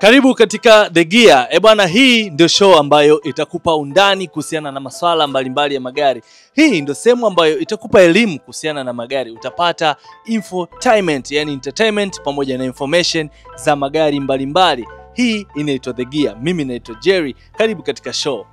Karibu katika The Gear. Bwana, hii ndio show ambayo itakupa undani kuhusiana na masuala mbalimbali ya magari. Hii ndio sehemu ambayo itakupa elimu kuhusiana na magari. Utapata infotainment, yani entertainment pamoja na information za magari mbalimbali. Hii inaitwa The Gear. Mimi naitwa Jerry. Karibu katika show.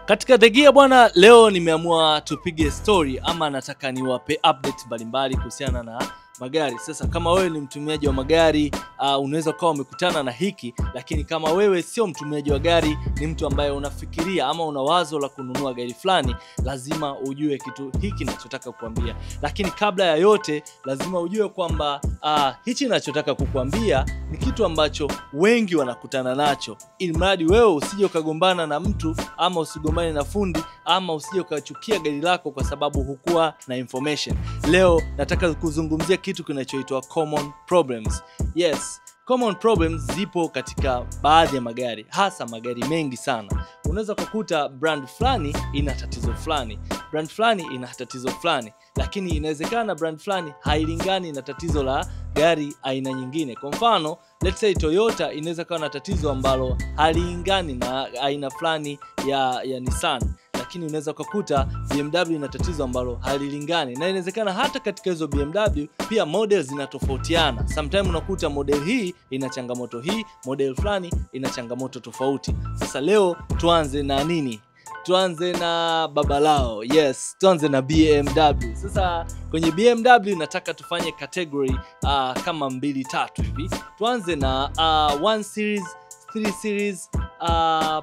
Katika The Gear bwana, leo nimeamua tupige story ama nataka niwape update mbalimbali kuhusiana na magari. Sasa kama wewe ni mtumiaji wa magari, unaweza kuwa umekutana na hiki, lakini kama wewe sio mtumiaji wa gari, ni mtu ambaye unafikiria ama una wazo la kununua gari fulani, lazima ujue kitu hiki ninachotaka kukuambia. Lakini kabla ya yote, lazima ujue kwamba hichi ninachotaka kukuambia ni kitu ambacho wengi wanakutana nacho. Ili mradi wewe usije ukagombana na mtu ama usigombane na fundi ama usije ukachukia gari lako kwa sababu hukuwa na information. Leo nataka kuzungumzia kitu kinachoitwa common problems. Yes, common problems zipo katika baadhi ya magari, hasa magari mengi sana. Unaweza kukuta brand fulani ina tatizo fulani, brand fulani ina tatizo fulani, lakini inawezekana brand fulani hailingani na tatizo la gari aina nyingine. Kwa mfano, let's say Toyota inaweza kuwa na tatizo ambalo halilingani na aina fulani ya Nissan, lakini unaweza kukuta BMW ina tatizo ambalo halilingani, na inawezekana hata katika hizo BMW pia models zinatofautiana. Sometimes unakuta model hii ina changamoto hii, model fulani ina changamoto tofauti. Sasa leo tuanze na nini? Tuanze na babalao. Yes, tuanze na BMW. Sasa kwenye BMW nataka tufanye category kama 2-3 hivi. Tuanze na 1 series, 3 series,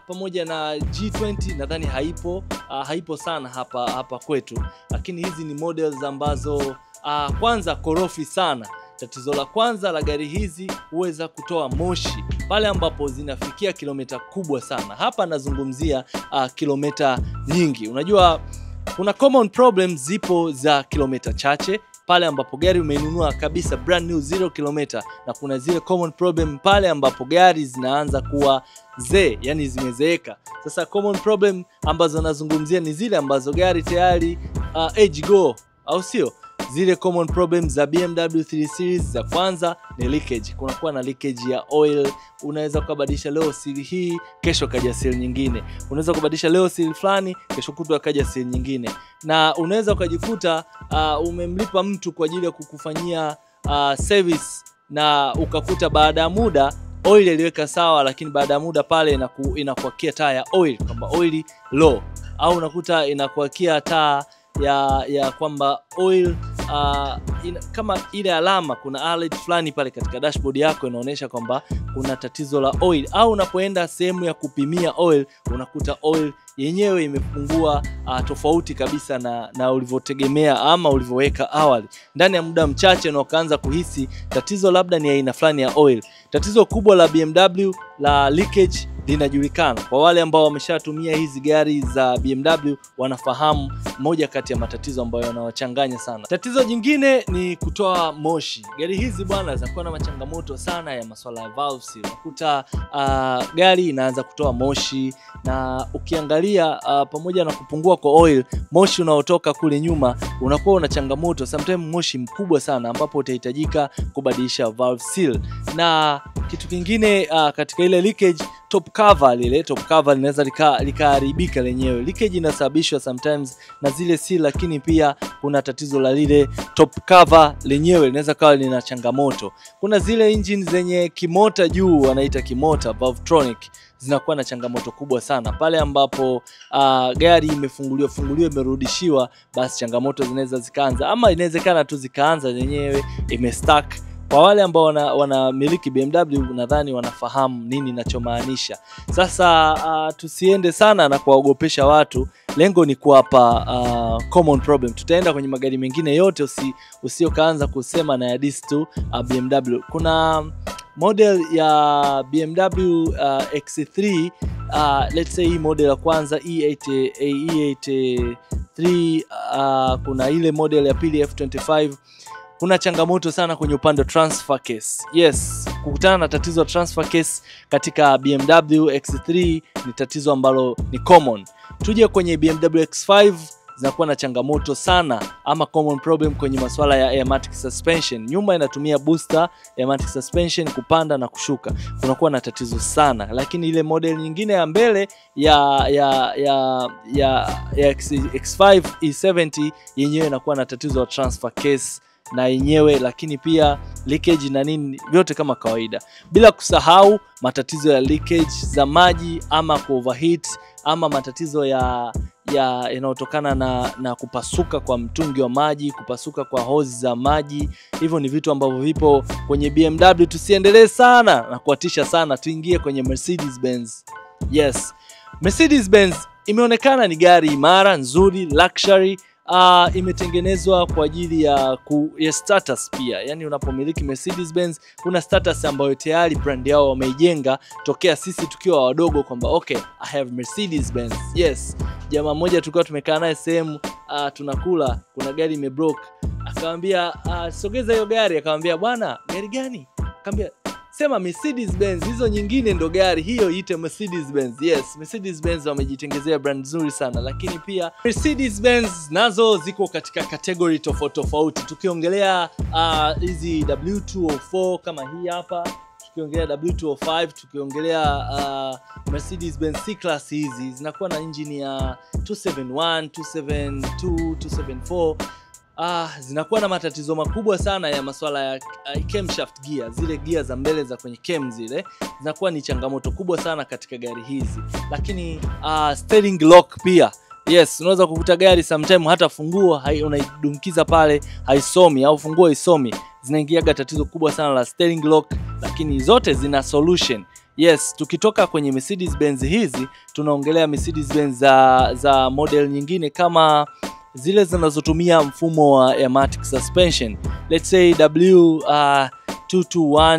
pamoja na G20. Nadhani haipo sana hapa kwetu, lakini hizi ni models ambazo kwanza korofi sana. Tatizo la kwanza la gari hizi huweza kutoa moshi pale ambapo zinafikia kilomita kubwa sana. Hapa nazungumzia kilomita nyingi. Unajua kuna common problems zipo za kilomita chache, pale ambapo gari umeinunua kabisa brand new 0 km, na kuna zile common problem pale ambapo gari zinaanza kuwa yani zimezeeka. Sasa common problem ambazo nazungumzia ni zile ambazo gari tayari age go, au sio? Zile common problems za BMW 3 series za kwanza ni leakage. Kunakuwa na leakage ya oil. Unaweza kubadilisha leo seal hii, kesho kaja seal nyingine. Unaweza kubadilisha leo seal fulani, kesho kutwa kaja seal nyingine. Na unaweza ukajikuta umemlipa mtu kwa ajili ya kukufanyia service, na ukakuta baada ya muda oil iliweka sawa, lakini baada ya muda pale inakuakia taa ya oil kwamba oil low, au unakuta inakuakia taa ya kwamba oil kama ile alama, kuna alert fulani pale katika dashboard yako inaonyesha kwamba kuna tatizo la oil. Au unapoenda sehemu ya kupimia oil unakuta oil yenyewe imepungua tofauti kabisa na ulivyotegemea ama ulivyoweka awali. Ndani ya muda mchache na ukaanza kuhisi tatizo labda ni aina fulani ya oil. Tatizo kubwa la BMW la leakage linajulikana. Kwa wale ambao wameshatumia hizi gari za BMW wanafahamu moja kati ya matatizo ambayo yanawachanganya sana. Tatizo jingine ni kutoa moshi. Gari hizi bwana zinakuwa na machangamoto sana ya masuala ya valves. Unakuta gari inaanza kutoa moshi, na ukiangalia pamoja na kupungua kwa oil, moshi unaotoka kule nyuma unakuwa una changamoto, sometimes moshi mkubwa sana, ambapo utahitajika kubadilisha valve seal. Na kitu kingine katika ile leakage, top cover linaweza likaharibika lenyewe. Leakage inasababishwa sometimes na zile seal, lakini pia kuna tatizo la lile top cover lenyewe linaweza kawa lina changamoto. Kuna zile engine zenye kimota juu, wanaita kimota Valvetronic, zinakuwa na changamoto kubwa sana. Pale ambapo gari imefunguliwa imerudishiwa, basi changamoto zinaweza zikaanza, ama inawezekana tu zikaanza zenyewe imestuck. Kwa wale ambao wanamiliki BMW nadhani wanafahamu nini ninachomaanisha. Sasa tusiende sana na kuwaogopesha watu. Lengo ni kuwapa common problem. Tutaenda kwenye magari mengine yote, usiokaanza kusema na ya dis tu BMW. Kuna model ya BMW X3, let's say hii model ya kwanza E83, kuna ile model ya pili F25. kuna changamoto sana kwenye upande wa transfer case. Yes, kukutana na tatizo la transfer case katika BMW X3 ni tatizo ambalo ni common. Tuje kwenye BMW X5, zinakuwa na changamoto sana ama common problem kwenye masuala ya airmatic suspension. Nyuma inatumia booster airmatic suspension kupanda na kushuka, kunakuwa na tatizo sana. Lakini ile model nyingine ya mbele ya X5 E70 yenyewe inakuwa na tatizo la transfer case na yenyewe, lakini pia leakage na nini vyote kama kawaida, bila kusahau matatizo ya leakage za maji ama overheat ama matatizo yanayotokana na kupasuka kwa mtungi wa maji, kupasuka kwa hose za maji. Hivyo ni vitu ambavyo vipo kwenye BMW. Tusiendelee sana na kuatisha sana, tuingie kwenye Mercedes Benz. Yes, Mercedes Benz imeonekana ni gari imara, nzuri, luxury. Imetengenezwa kwa ajili ya status pia. Yani unapomiliki Mercedes Benz kuna status ambayo tayari brand yao wameijenga tokea sisi tukiwa wadogo, kwamba okay, I have Mercedes Benz. Yes, jamaa mmoja tulikuwa tumekaa naye sehemu tunakula, kuna gari imebroke, akamwambia sogeza hiyo gari, akamwambia bwana, gari gani? Akamwambia sema Mercedes Benz, hizo nyingine ndo gari hiyo, ite Mercedes Benz. Yes, Mercedes Benz wamejitengezea brand nzuri sana, lakini pia Mercedes Benz nazo ziko katika category tofauti. Tukiongelea hizi W204 kama hii hapa, tukiongelea W205, tukiongelea Mercedes Benz C-Class, hizi zinakuwa na engine ya 271, 272, 274. Zinakuwa na matatizo makubwa sana ya masuala ya camshaft gear. Zile gear za mbele za kwenye cam zile zinakuwa ni changamoto kubwa sana katika gari hizi. Lakini steering lock pia, yes, unaweza kukuta gari sometime hata funguo unaidumkiza pale haisomi, au funguo isomi, zinaingiaga tatizo kubwa sana la steering lock, lakini zote zina solution. Yes, tukitoka kwenye Mercedes Benz hizi tunaongelea Mercedes Benz za model nyingine kama zile zinazotumia mfumo wa airmatic suspension. Let's say W221,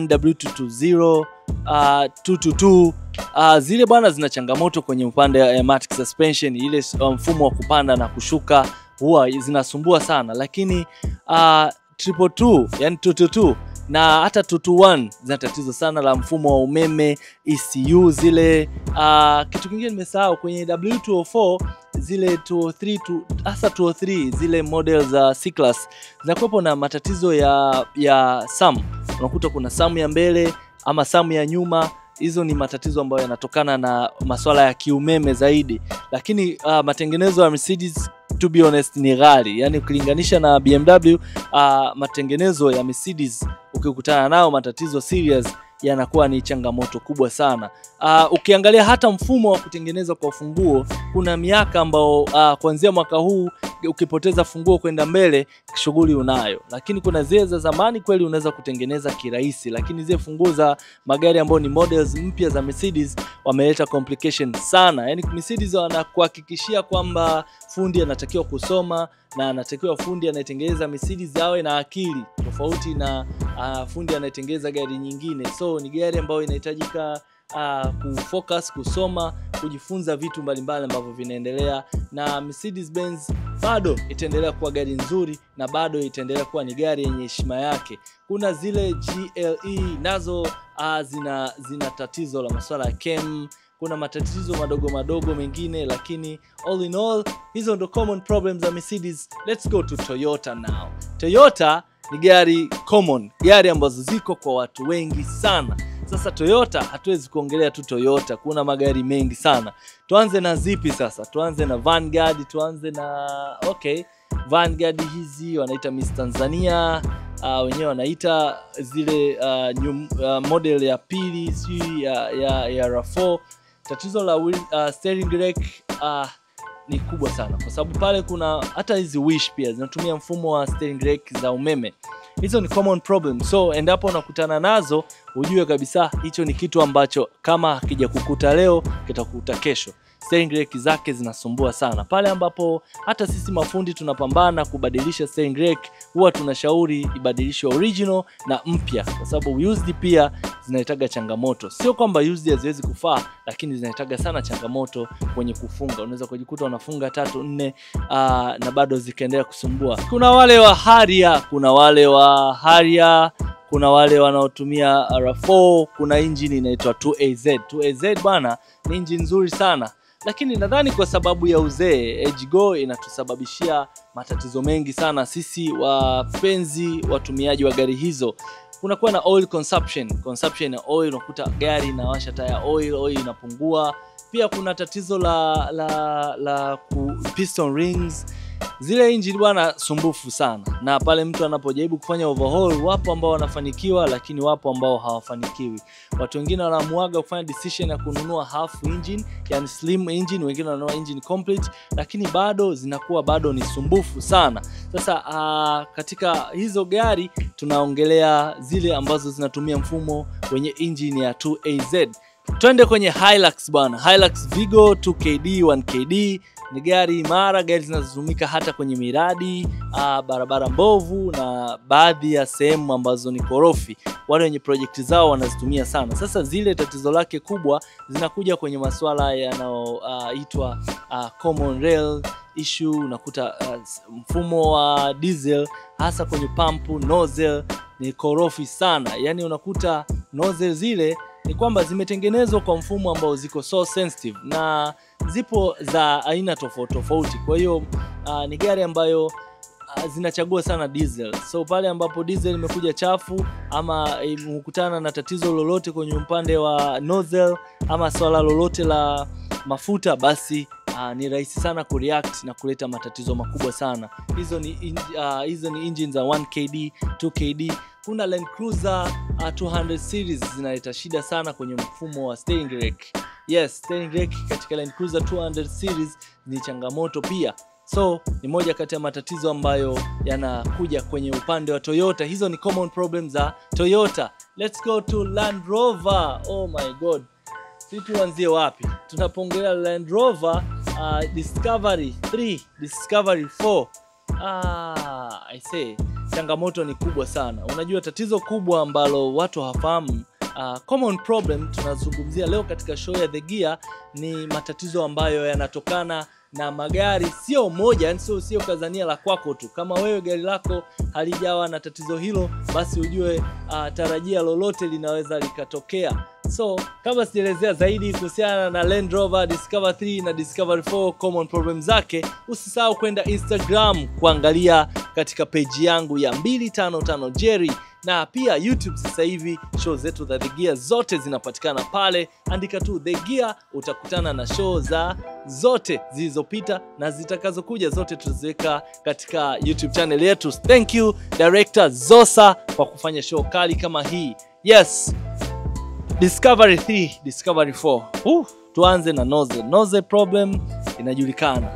W220, 222. Zile bwana zina changamoto kwenye upande wa airmatic suspension, ile mfumo wa kupanda na kushuka huwa zinasumbua sana. Lakini 222, yani 222 na hata 221 zina tatizo sana la mfumo wa umeme, ECU zile. Kitu kingine nimesahau kwenye W204, zile 203 hasa 203 zile model za C-Class zinakuwa na matatizo ya SAM. Unakuta kuna SAM ya mbele ama SAM ya nyuma. Hizo ni matatizo ambayo yanatokana na masuala ya kiumeme zaidi. Lakini matengenezo ya Mercedes, to be honest, ni ghali. Yani ukilinganisha na BMW, matengenezo ya Mercedes ukikutana nao matatizo serious yanakuwa ni changamoto kubwa sana. Ukiangalia hata mfumo wa kutengeneza kwa funguo, kuna miaka ambao kuanzia mwaka huu ukipoteza funguo kwenda mbele shughuli unayo. Lakini kuna zile za zamani kweli unaweza kutengeneza kirahisi, lakini zile funguo za magari ambao ni models mpya za Mercedes wameleta complication sana. Yani Mercedes wanakuhakikishia kwamba fundi anatakiwa kusoma na anatakiwa fundi anayetengeneza Mercedes awe na akili tofauti na fundi anayetengeneza gari nyingine. So ni gari ambayo inahitajika kufocus, kusoma, kujifunza vitu mbalimbali ambavyo vinaendelea, na Mercedes Benz bado itaendelea kuwa gari nzuri na bado itaendelea kuwa ni gari yenye heshima yake. Kuna zile GLE nazo zina tatizo la masuala ya cam, kuna matatizo madogo mengine, lakini all in all hizo ndo common problems za Mercedes. Let's go to Toyota now. Toyota ni gari common, gari ambazo ziko kwa watu wengi sana. Sasa Toyota hatuwezi kuongelea tu Toyota, kuna magari mengi sana. Tuanze na zipi sasa? Tuanze na Vanguard, tuanze na Vanguard hizi wanaita Miss Tanzania, wenyewe wanaita zile model ya pili ya RAV4. Tatizo la steering rack ni kubwa sana, kwa sababu pale kuna hata hizi Wish pia zinatumia mfumo wa steering rack za umeme. Hizo ni common problem. So endapo unakutana nazo, ujue kabisa hicho ni kitu ambacho kama hakija kukuta leo kitakukuta kesho. Steering rack zake zinasumbua sana. Pale ambapo hata sisi mafundi tunapambana kubadilisha steering rack, huwa tunashauri ibadilishwe original na mpya, kwa sababu used pia zinahitaga changamoto. Sio kwamba used haziwezi kufaa, lakini zinahitaga sana changamoto kwenye kufunga. Unaweza kujikuta unafunga 3, 4 na bado zikaendelea kusumbua. Kuna wale wa Harrier, kuna wale wanaotumia RAV4, kuna engine inaitwa 2AZ. 2AZ bana ni engine nzuri sana, lakini nadhani kwa sababu ya uzee Edge Go inatusababishia matatizo mengi sana sisi wapenzi watumiaji wa gari hizo. Kunakuwa na oil consumption ya oil, unakuta gari inawasha taya oil inapungua. Pia kuna tatizo la piston rings. Zile engine bwana sumbufu sana, na pale mtu anapojaribu kufanya overhaul, wapo ambao wanafanikiwa lakini wapo ambao hawafanikiwi. Watu wengine wanamuaga kufanya decision ya kununua half engine, yani slim engine, wengine wanunua engine complete, lakini bado ni sumbufu sana. Sasa katika hizo gari tunaongelea zile ambazo zinatumia mfumo wenye engine ya 2AZ. Twende kwenye Hilux bwana. Hilux Vigo 2KD 1KD ni gari imara, gari zinazotumika hata kwenye miradi, barabara mbovu na baadhi ya sehemu ambazo ni korofi. Wale wenye project zao wanazitumia sana. Sasa zile tatizo lake kubwa zinakuja kwenye masuala yanayoitwa common rail issue. Unakuta mfumo wa diesel hasa kwenye pump nozzle ni korofi sana. Yani unakuta nozzle zile ni kwamba zimetengenezwa kwa mfumo ambao ziko so sensitive na zipo za aina tofauti. Kwa hiyo ni gari ambayo zinachagua sana diesel. So pale ambapo diesel imekuja chafu ama imekutana na tatizo lolote kwenye upande wa nozzle ama swala lolote la mafuta, basi ni rahisi sana kureact na kuleta matatizo makubwa sana. Hizo ni engine za 1KD 2KD. Kuna Land Cruiser 200 series zinaleta shida sana kwenye mfumo wa steering rack. Yes, steering rack katika Land Cruiser 200 series ni changamoto pia. So ni moja kati ya matatizo ambayo yanakuja kwenye upande wa Toyota. Hizo ni common problems za Toyota. Let's go to Land Rover. Oh my god. Sisi tuanzie wapi? Tunapongelea Land Rover Discovery 3, Discovery 4. I say changamoto ni kubwa sana. Unajua tatizo kubwa ambalo watu hawafahamu, common problem tunazungumzia leo katika show ya The Gear, ni matatizo ambayo yanatokana na magari sio moja, yani sio kazania la kwako tu. Kama wewe gari lako halijawa na tatizo hilo, basi ujue tarajia lolote linaweza likatokea. So kama sielezea zaidi kuhusiana na Land Rover Discovery 3 na Discovery 4 common problem zake, usisahau kwenda Instagram kuangalia katika page yangu ya 255 Jerry, na pia YouTube. Sasa hivi show zetu za The Gear zote zinapatikana pale. Andika tu The Gear, utakutana na show za zote zilizopita na zitakazokuja, zote tuziweka katika YouTube channel yetu. Thank you Director Zosa kwa kufanya show kali kama hii. Yes, Discovery 3, Discovery 4. Tuanze na nozzle problem inajulikana.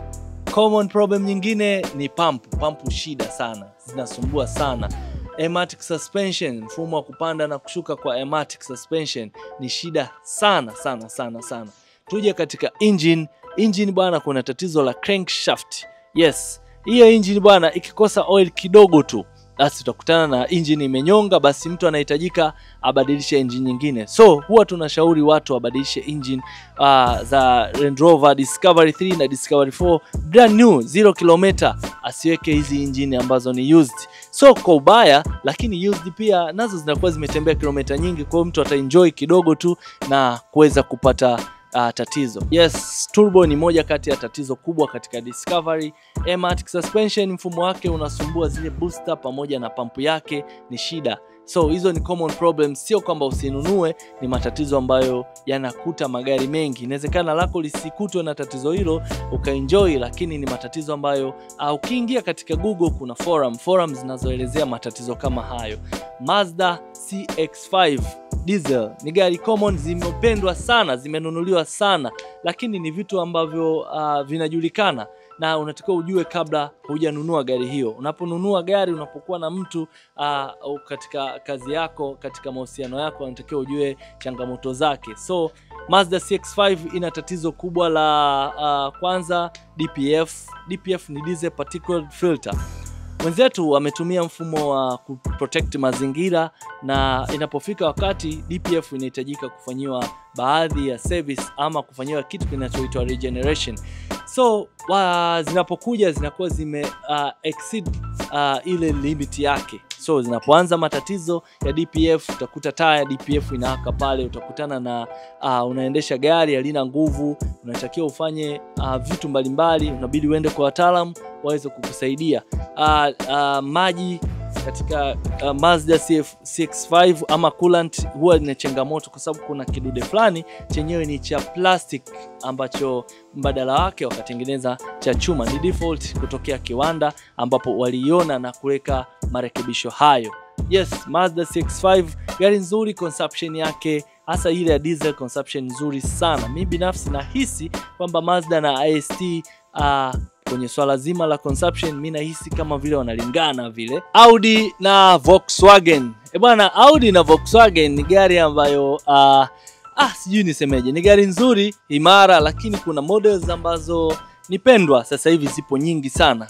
Common problem nyingine ni pump shida sana, zinasumbua sana. Pneumatic suspension, mfumo wa kupanda na kushuka kwa pneumatic suspension ni shida sana. Tuje katika engine bwana, kuna tatizo la crankshaft. Yes, hiyo engine bwana ikikosa oil kidogo tu, basi utakutana na engine imenyonga, basi mtu anahitajika abadilishe engine nyingine. So huwa tunashauri watu wabadilishe engine za Land Rover Discovery 3 na Discovery 4 brand new 0 km, asiweke hizi engine ambazo ni used. So kwa ubaya, lakini used pia nazo zinakuwa zimetembea kilomita nyingi, kwa hiyo mtu ataenjoy kidogo tu na kuweza kupata tatizo. Yes, turbo ni moja kati ya tatizo kubwa katika Discovery. Pneumatic suspension, mfumo wake unasumbua zile booster pamoja na pampu yake ni shida. So hizo ni common problems, sio kwamba usinunue, ni matatizo ambayo yanakuta magari mengi. Inawezekana lako lisikutwe na tatizo hilo ukaenjoy, lakini ni matatizo ambayo ukiingia katika Google kuna forums zinazoelezea matatizo kama hayo. Mazda CX-5 diesel ni gari common, zimependwa sana, zimenunuliwa sana, lakini ni vitu ambavyo vinajulikana na unatakiwa ujue kabla hujanunua gari hiyo. Unaponunua gari, unapokuwa na mtu katika kazi yako, katika mahusiano yako, unatakiwa ujue changamoto zake. So Mazda CX-5 ina tatizo kubwa la kwanza DPF ni diesel particulate filter. Wenzetu wametumia mfumo wa kuprotect mazingira, na inapofika wakati DPF inahitajika kufanyiwa baadhi ya service ama kufanyiwa kitu kinachoitwa regeneration. So zinapokuja zinakuwa zime exceed ile limit yake. So zinapoanza matatizo ya DPF, utakuta taa ya DPF inawaka pale, utakutana na unaendesha gari halina nguvu, unatakiwa ufanye vitu mbalimbali, unabidi uende kwa wataalamu waweze kukusaidia. Maji katika Mazda CX-5 ama coolant huwa ina changamoto kwa sababu kuna kidude fulani chenyewe ni cha plastic ambacho mbadala wake wakatengeneza cha chuma. Ni default kutokea kiwanda ambapo waliona na kuweka marekebisho hayo. Yes, Mazda CX-5 gari nzuri, consumption yake hasa ile ya diesel consumption nzuri sana. Mimi binafsi nahisi kwamba Mazda na IST kwenye swala zima la consumption mimi nahisi kama vile wanalingana vile. Audi na Volkswagen. Bwana, Audi na Volkswagen ni gari ambayo sijui nisemeje, ni gari nzuri, imara, lakini kuna models ambazo nipendwa sasa hivi zipo nyingi sana.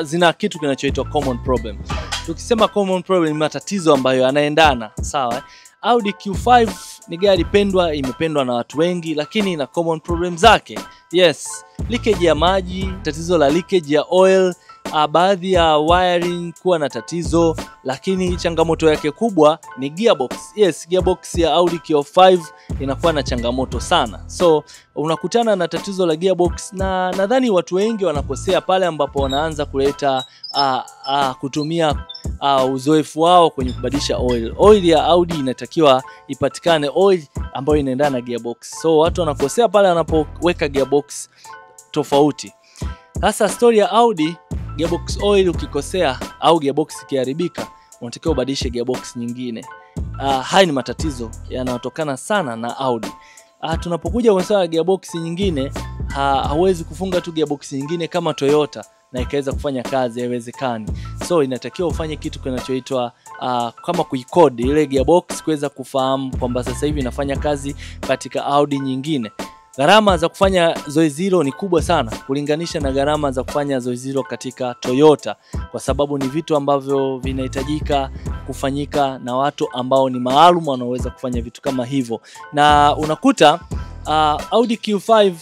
Zina kitu kinachoitwa common problem. Tukisema common problem, matatizo ambayo yanaendana, sawa? Audi Q5 ni gari pendwa, imependwa na watu wengi, lakini ina common problem zake. Yes, leakage ya maji, tatizo la leakage ya oil, baadhi ya wiring kuwa na tatizo, lakini changamoto yake kubwa ni gearbox. Yes, gearbox ya Audi Q5 inakuwa na changamoto sana. So unakutana na tatizo la gearbox, na nadhani watu wengi wanakosea pale ambapo wanaanza kuleta kutumia uzoefu wao kwenye kubadilisha oil. Oil ya Audi inatakiwa ipatikane oil ambayo inaendana na gearbox. So watu wanakosea pale wanapoweka gearbox tofauti. Sasa story ya Audi, gearbox oil ukikosea au gearbox ikiharibika, unatakiwa ubadilishe gearbox nyingine. Haya ni matatizo yanayotokana sana na Audi. Tunapokuja kwa swala gearbox nyingine, hauwezi kufunga tu gearbox nyingine kama Toyota na ikaweza kufanya kazi, haiwezekani. So inatakiwa ufanye kitu kinachoitwa kama kuicode ile gearbox kuweza kufahamu kwamba sasa hivi inafanya kazi katika Audi nyingine. Gharama za kufanya zoezi hilo ni kubwa sana kulinganisha na gharama za kufanya zoezi hilo katika Toyota, kwa sababu ni vitu ambavyo vinahitajika kufanyika na watu ambao ni maalum wanaoweza kufanya vitu kama hivyo. Na unakuta Audi Q5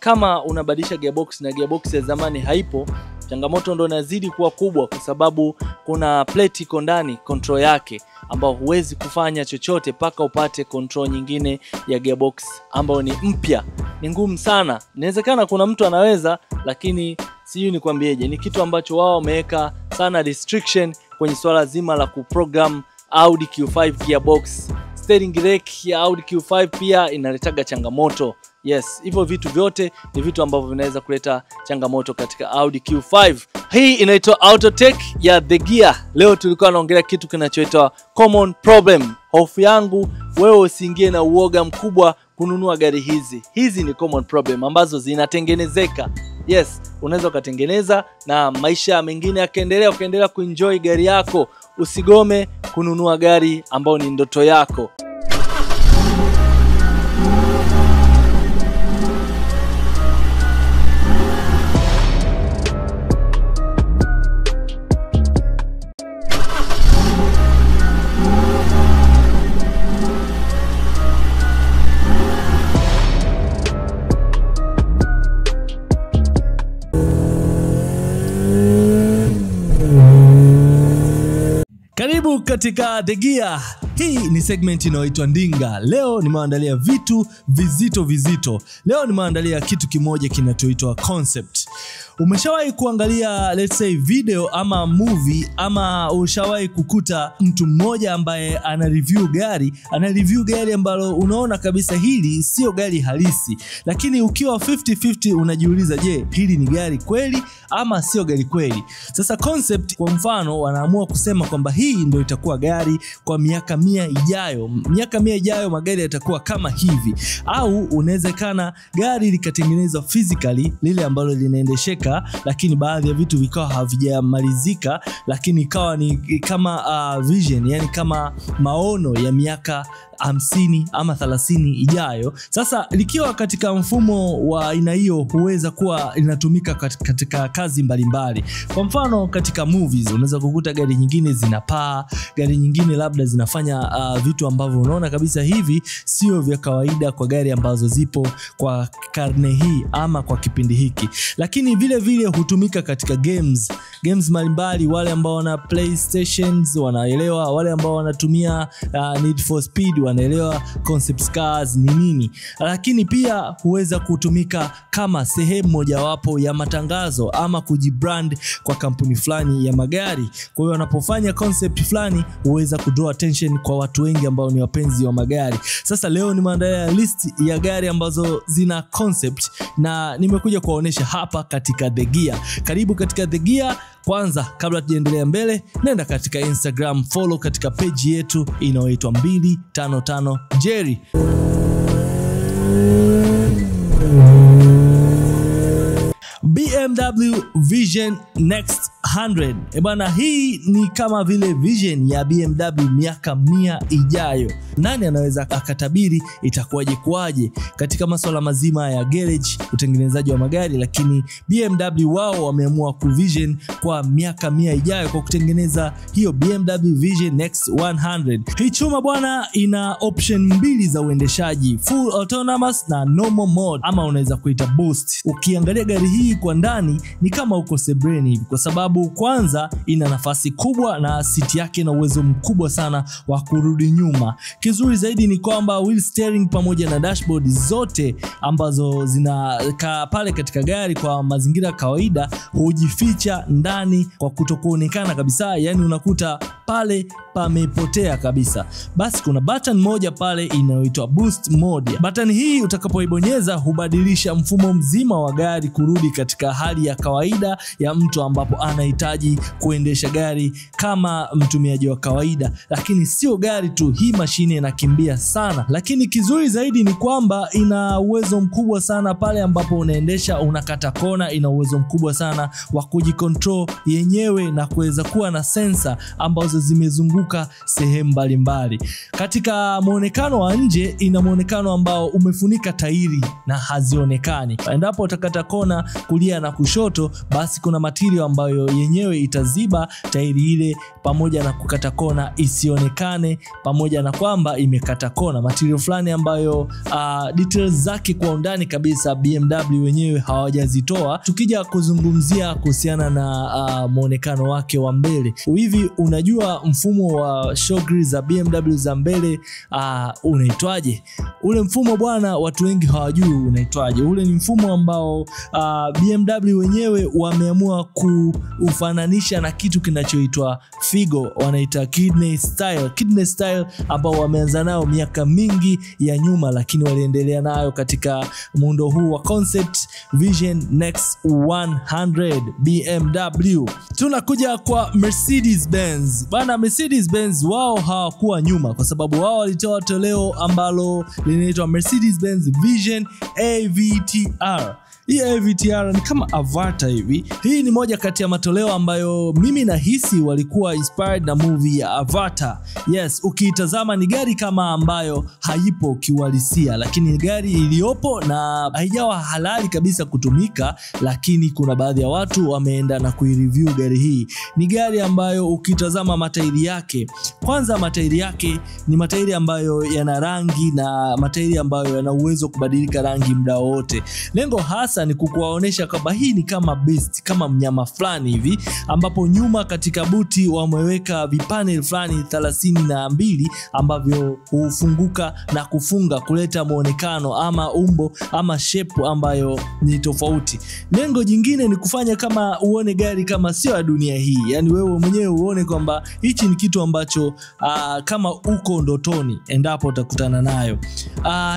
kama unabadilisha gearbox na gearbox ya zamani haipo, changamoto ndo inazidi kuwa kubwa, kwa sababu kuna plate iko ndani, control yake, ambao huwezi kufanya chochote paka upate control nyingine ya gearbox ambao ni mpya. Ni ngumu sana. Inawezekana kuna mtu anaweza, lakini sijui nikwambieje, ni kitu ambacho wao wameweka sana restriction kwenye swala zima la kuprogram Audi Q5 gearbox. Steering rack ya Audi Q5 pia inaletaga changamoto. Yes, hivyo vitu vyote ni vitu ambavyo vinaweza kuleta changamoto katika Audi Q5. Hii inaitwa Autotech ya The Gear. Leo tulikuwa naongelea kitu kinachoitwa common problem. Hofu yangu wewe usiingie na uoga mkubwa kununua gari hizi. Hizi ni common problem ambazo zinatengenezeka. Yes, unaweza kutengeneza na maisha mengine yakaendelea, ukaendelea kuenjoy gari yako. Usigome kununua gari ambao ni ndoto yako. Karibu katika The Gear. Hii ni segment inayoitwa Ndinga. Leo nimeandalia vitu vizito. Leo nimeandalia kitu kimoja kinachoitwa concept. Umeshawahi kuangalia let's say video ama movie, ama ushawahi kukuta mtu mmoja ambaye ana review gari ambalo unaona kabisa hili sio gari halisi, lakini ukiwa 50-50 unajiuliza, je, hili ni gari kweli ama sio gari kweli? Sasa concept kwa mfano wanaamua kusema kwamba hii ndio itakuwa gari kwa miaka 100 ijayo. Miaka 100 ijayo magari yatakuwa kama hivi. Au unawezekana gari likatengenezwa physically lile ambalo linaendesheka, lakini baadhi ya vitu vikawa havijamalizika, lakini ikawa ni kama vision, yani kama maono ya miaka 50 ama 30 ijayo. Sasa likiwa katika mfumo wa aina hiyo, huweza kuwa linatumika katika kazi mbalimbali. Kwa mfano katika movies unaweza kukuta gari nyingine zinapaa, gari nyingine labda zinafanya vitu ambavyo unaona kabisa hivi sio vya kawaida kwa gari ambazo zipo kwa karne hii ama kwa kipindi hiki. Lakini vile vile hutumika katika games mbalimbali. Wale ambao wana PlayStations wanaelewa, wale ambao wanatumia Need for Speed wanaelewa concept cars ni nini. Lakini pia huweza kutumika kama sehemu mojawapo ya matangazo ama kujibrand kwa kampuni fulani ya magari. Kwa hiyo wanapofanya concept fulani huweza kudraw attention kwa watu wengi ambao ni wapenzi wa magari. Sasa leo nimeandalia list ya gari ambazo zina concept na nimekuja kuwaonesha hapa katika The Gear. Karibu katika The Gear. Kwanza kabla tuendelee mbele, nenda katika Instagram, follow katika page yetu inayoitwa 255 Jerry. BMW Vision Next 100. Bwana, hii ni kama vile vision ya BMW miaka 100 ijayo. Nani anaweza akatabiri itakuwaje kwaje katika masuala mazima ya garage, utengenezaji wa magari? Lakini BMW wao wameamua kuvision kwa miaka 100 ijayo kwa kutengeneza hiyo BMW Vision Next 100. Hii chuma bwana ina option mbili za uendeshaji, full autonomous na normal mode, ama unaweza kuita boost. Ukiangalia gari hii kwa ndani ni kama uko sebreni hivi, kwa sababu kwanza ina nafasi kubwa na siti yake ina uwezo mkubwa sana wa kurudi nyuma. Kizuri zaidi ni kwamba wheel steering pamoja na dashboard zote ambazo zinakaa pale katika gari kwa mazingira kawaida hujificha ndani kwa kutokuonekana kabisa, yani unakuta pale pamepotea kabisa. Basi kuna button moja pale inayoitwa boost mode. Button hii utakapoibonyeza hubadilisha mfumo mzima wa gari kurudi katika hali ya kawaida ya mtu ambapo anahitaji kuendesha gari kama mtumiaji wa kawaida. Lakini sio gari tu, hii mashine inakimbia sana. Lakini kizuri zaidi ni kwamba ina uwezo mkubwa sana pale ambapo unaendesha, unakata kona, ina uwezo mkubwa sana wa kujikontrol yenyewe na kuweza kuwa na sensor ambazo zimezunguka sehemu mbalimbali. Katika muonekano wa nje ina muonekano ambao umefunika tairi na hazionekani. Endapo utakata kona kulia na kushoto, basi kuna material ambayo yenyewe itaziba tairi ile pamoja na kukata kona isionekane, pamoja na kwamba imekata kona. Material fulani ambayo details zake kwa undani kabisa BMW wenyewe hawajazitoa. Tukija kuzungumzia kuhusiana na muonekano wake wa mbele, hivi unajua mfumo wa shock grill za BMW za mbele unaitwaje? Ule mfumo bwana watu wengi hawajui unaitwaje. Ule ni mfumo ambao BMW wenyewe wameamua kufananisha na kitu kinachoitwa Figo, wanaita kidney style ambao wameanza nao miaka mingi ya nyuma, lakini waliendelea nayo katika muundo huu wa concept Vision Next 100 BMW. Tunakuja kwa Mercedes Benz. Bana, Mercedes Benz wao hawakuwa nyuma, kwa sababu wao walitoa toleo ambalo linaitwa Mercedes Benz Vision AVTR. Hii AVTR ni kama Avatar hivi. Hii ni moja kati ya matoleo ambayo mimi nahisi walikuwa inspired na movie ya Avatar. Yes, ukiitazama ni gari kama ambayo haipo kiuhalisia, lakini ni gari iliyopo na haijawa halali kabisa kutumika, lakini kuna baadhi ya watu wameenda na kuireview gari hii. Ni gari ambayo ukitazama matairi yake, kwanza matairi yake ni matairi ambayo yana rangi na matairi ambayo yana uwezo kubadilika rangi muda wote. Lengo hasa ni kukuwaonesha kwamba hii ni kama beast, kama mnyama fulani hivi, ambapo nyuma katika buti wameweka vipanel fulani 32 ambavyo hufunguka na kufunga kuleta muonekano ama umbo ama shape ambayo ni tofauti. Lengo jingine ni kufanya kama uone gari kama sio ya dunia hii, yani wewe mwenyewe uone kwamba hichi ni kitu ambacho kama uko ndotoni endapo utakutana nayo.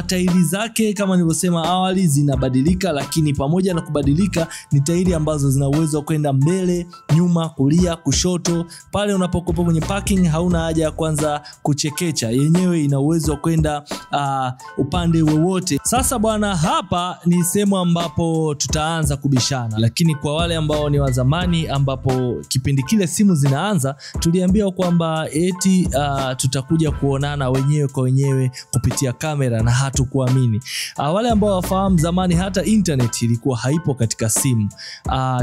Tairi zake kama nilivyosema awali zinabadilika, lakini lakini pamoja na kubadilika ni tairi ambazo zina uwezo wa kwenda mbele, nyuma, kulia, kushoto. Pale unapokuwa kwenye parking hauna haja ya kwanza kuchekecha, yenyewe ina uwezo wa kwenda upande wowote. Sasa bwana, hapa ni sehemu ambapo tutaanza kubishana, lakini kwa wale ambao ni wa zamani, ambapo kipindi kile simu zinaanza, tuliambiwa kwamba eti tutakuja kuonana wenyewe kwa wenyewe kupitia kamera, na hatukuamini. Wale ambao wafahamu zamani, hata internet ilikuwa haipo katika simu.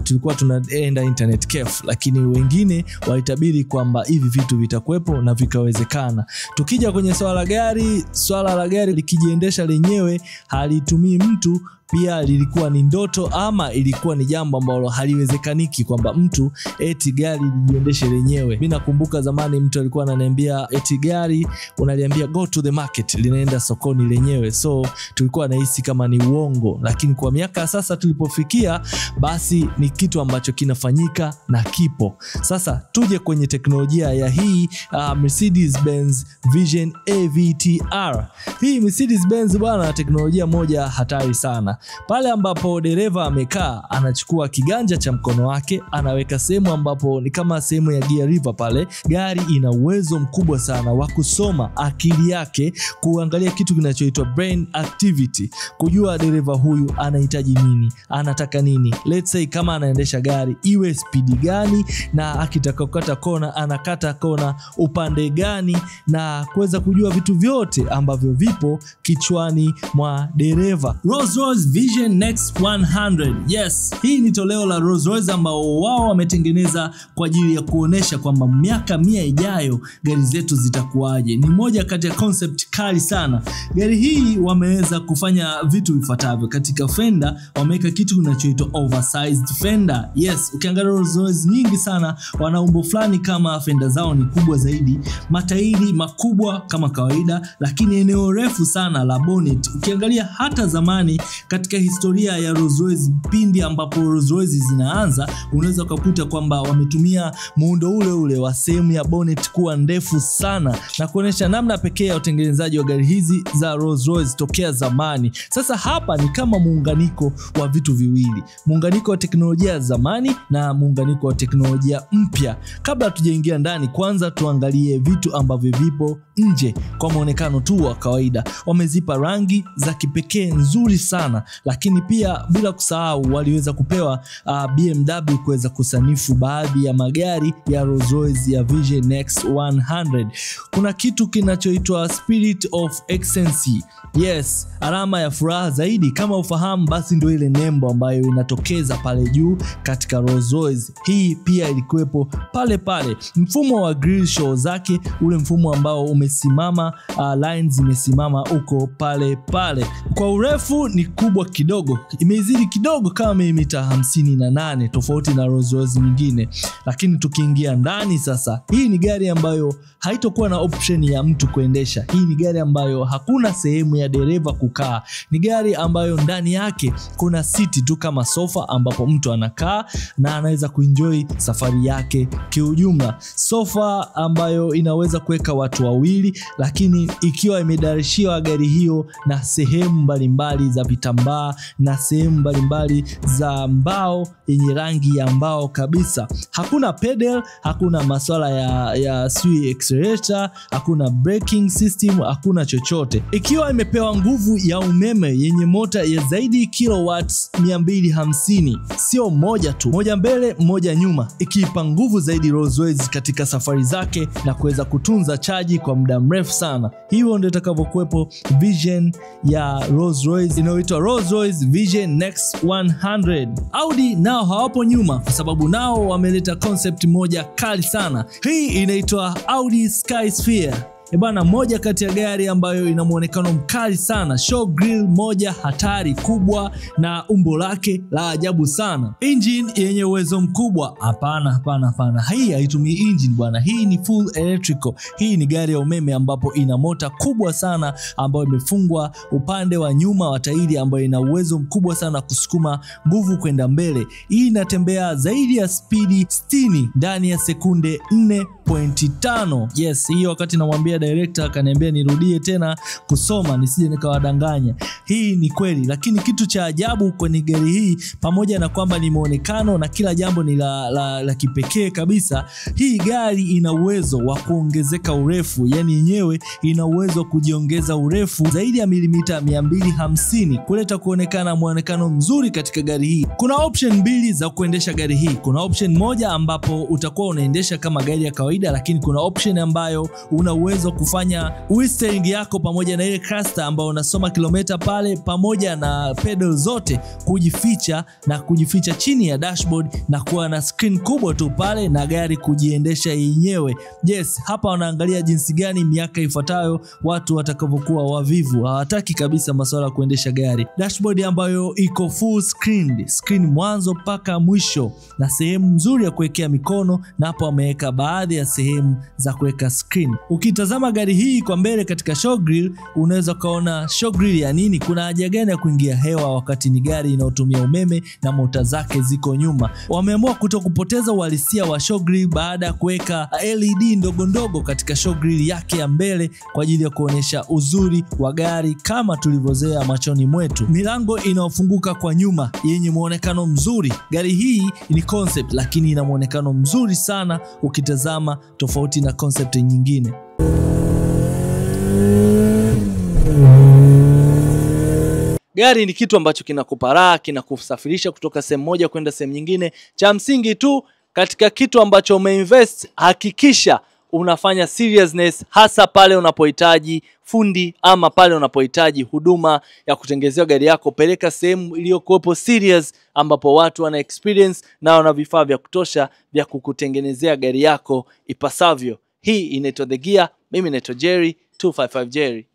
Tulikuwa tunaenda internet cafe, lakini wengine walitabiri kwamba hivi vitu vitakuwepo na vikawezekana. Tukija kwenye swala la gari likijiendesha lenyewe, halitumii mtu, pia lilikuwa ni ndoto ama ilikuwa ni jambo ambalo haliwezekaniki kwamba mtu eti gari lijiendeshe lenyewe. Mimi nakumbuka zamani mtu alikuwa ananiambia eti gari unaliambia go to the market, linaenda sokoni lenyewe. So tulikuwa nahisi kama ni uongo, lakini kwa miaka sasa tulipofikia, basi ni kitu ambacho kinafanyika na kipo. Sasa tuje kwenye teknolojia ya hii Mercedes-Benz Vision AVTR. Hii Mercedes-Benz bwana, teknolojia moja hatari sana. Pale ambapo dereva amekaa, anachukua kiganja cha mkono wake, anaweka sehemu ambapo ni kama sehemu ya gear lever pale. Gari ina uwezo mkubwa sana wa kusoma akili yake, kuangalia kitu kinachoitwa brain activity, kujua dereva huyu anahitaji nini, anataka nini. Let's say kama anaendesha gari iwe speed gani, na akitaka kukata kona anakata kona upande gani, na kuweza kujua vitu vyote ambavyo vipo kichwani mwa dereva. Rolls-Royce Vision Next 100. Yes, hii ni toleo la Rolls-Royce ambao wao wametengeneza kwa ajili ya kuonesha kwamba miaka 100 ijayo gari zetu zitakuwaje. Ni moja kati ya concept kali sana. Gari hii wameweza kufanya vitu vifuatavyo. Katika fender wameweka kitu kinachoitwa oversized fender. Yes, ukiangalia Rolls-Royce nyingi sana wana umbo fulani kama fender zao ni kubwa zaidi, matairi makubwa kama kawaida, lakini eneo refu sana la bonnet. Ukiangalia hata zamani katika historia ya Rolls-Royce, pindi ambapo Rolls-Royce zinaanza, unaweza kukuta kwamba wametumia muundo ule wa sehemu ya bonnet kuwa ndefu sana, na kuonesha namna pekee ya utengenezaji wa gari hizi za Rolls-Royce tokea zamani. Sasa hapa ni kama muunganiko wa vitu viwili, muunganiko wa teknolojia ya zamani na muunganiko wa teknolojia mpya. Kabla tujaingia ndani, kwanza tuangalie vitu ambavyo vipo nje kwa muonekano tu wa kawaida. Wamezipa rangi za kipekee nzuri sana, lakini pia bila kusahau waliweza kupewa BMW kuweza kusanifu baadhi ya magari ya Rolls-Royce ya Vision Next 100. Kuna kitu kinachoitwa Spirit of Excellence. Yes, alama ya furaha zaidi. Kama ufahamu, basi ndio ile nembo ambayo inatokeza pale juu katika Rolls-Royce. Hii pia ilikuwepo pale. Mfumo wa grill show zake, ule mfumo ambao umesimama, lines zimesimama uko pale. Kwa urefu ni kubwa kidogo, imezidi kidogo kama mita 58 tofauti na Rolls-Royce nyingine. Lakini tukiingia ndani sasa, hii ni gari ambayo haitokuwa na option ya mtu kuendesha. Hii ni gari ambayo hakuna sehemu ya dereva kukaa. Ni gari ambayo ndani yake kuna siti tu kama sofa ambapo mtu anakaa na anaweza kuenjoy safari yake kiujumla. Sofa ambayo inaweza kuweka watu wawili, lakini ikiwa imedarishiwa gari hiyo na sehemu mbalimbali za vitambaa na sehemu mbalimbali za mbao yenye rangi ya mbao kabisa. Hakuna pedal, hakuna masuala ya accelerator, hakuna braking system, hakuna chochote. Ikiwa imepewa nguvu ya umeme yenye mota ya zaidi kilowatts 250, sio moja tu, moja mbele moja nyuma, ikiipa nguvu zaidi Rolls-Royce katika safari zake na kuweza kutunza chaji kwa muda mrefu sana. Hiyo ndio itakavyokuepo Vision ya Rolls-Royce inayoitwa Rolls-Royce Vision Next 100. Audi nao hawapo nyuma, kwa sababu nao wameleta concept moja kali sana. Hii inaitwa Audi Skysphere. Bwana, moja kati ya gari ambayo ina muonekano mkali sana, show grill moja hatari kubwa na umbo lake la ajabu sana. Engine yenye uwezo mkubwa. Hapana. Hii haitumii engine bwana. Hii ni full electrical. Hii ni gari ya umeme ambapo ina mota kubwa sana ambayo imefungwa upande wa nyuma wa tairi, ambayo ina uwezo mkubwa sana kusukuma nguvu kwenda mbele. Hii inatembea zaidi ya speed 60 ndani ya sekunde 4 4.5. Yes, hiyo wakati namwambia director akaniambia nirudie tena kusoma nisije nikawadanganya. Hii ni kweli, lakini kitu cha ajabu kwenye gari hii, pamoja na kwamba ni muonekano na kila jambo ni la kipekee kabisa, hii gari ina uwezo wa kuongezeka urefu. Yani yenyewe ina uwezo wa kujiongeza urefu zaidi ya milimita 250 kuleta kuonekana muonekano mzuri katika gari hii. Kuna option mbili za kuendesha gari hii. Kuna option moja ambapo utakuwa unaendesha kama gari ya kawaida, lakini kuna option ambayo una uwezo kufanya steering yako pamoja na ile cluster ambayo unasoma kilomita pale pamoja na pedal zote kujificha chini ya dashboard na kuwa na screen kubwa tu pale na gari kujiendesha yenyewe. Yes, hapa wanaangalia jinsi gani miaka ifuatayo watu watakavyokuwa wavivu, hawataki kabisa masuala ya kuendesha gari. Dashboard ambayo iko full screen mwanzo mpaka mwisho na sehemu nzuri ya kuwekea mikono, na hapo wameweka baadhi ya sehemu za kuweka screen. Ukitazama gari hii kwa mbele katika show grill, unaweza kaona show grill ya nini, kuna haja gani ya kuingia hewa wakati ni gari inayotumia umeme na mota zake ziko nyuma. Wameamua kutokupoteza uhalisia wa show grill baada ya kuweka LED ndogo ndogo katika show grill yake ya mbele kwa ajili ya kuonesha uzuri wa gari kama tulivyozoea machoni mwetu. Milango inaofunguka kwa nyuma yenye muonekano mzuri. Gari hii ni concept lakini ina muonekano mzuri sana ukitazama, tofauti na concept nyingine. Gari ni kitu ambacho kinakupa raha, kinakusafirisha kutoka sehemu moja kwenda sehemu nyingine. Cha msingi tu katika kitu ambacho umeinvest, hakikisha unafanya seriousness, hasa pale unapohitaji fundi ama pale unapohitaji huduma ya kutengenezea gari yako. Peleka sehemu iliyokuwepo serious ambapo watu wana experience na wana vifaa vya kutosha vya kukutengenezea gari yako ipasavyo. Hii inaitwa The Gear. Mimi naitwa Jerry 255 Jerry.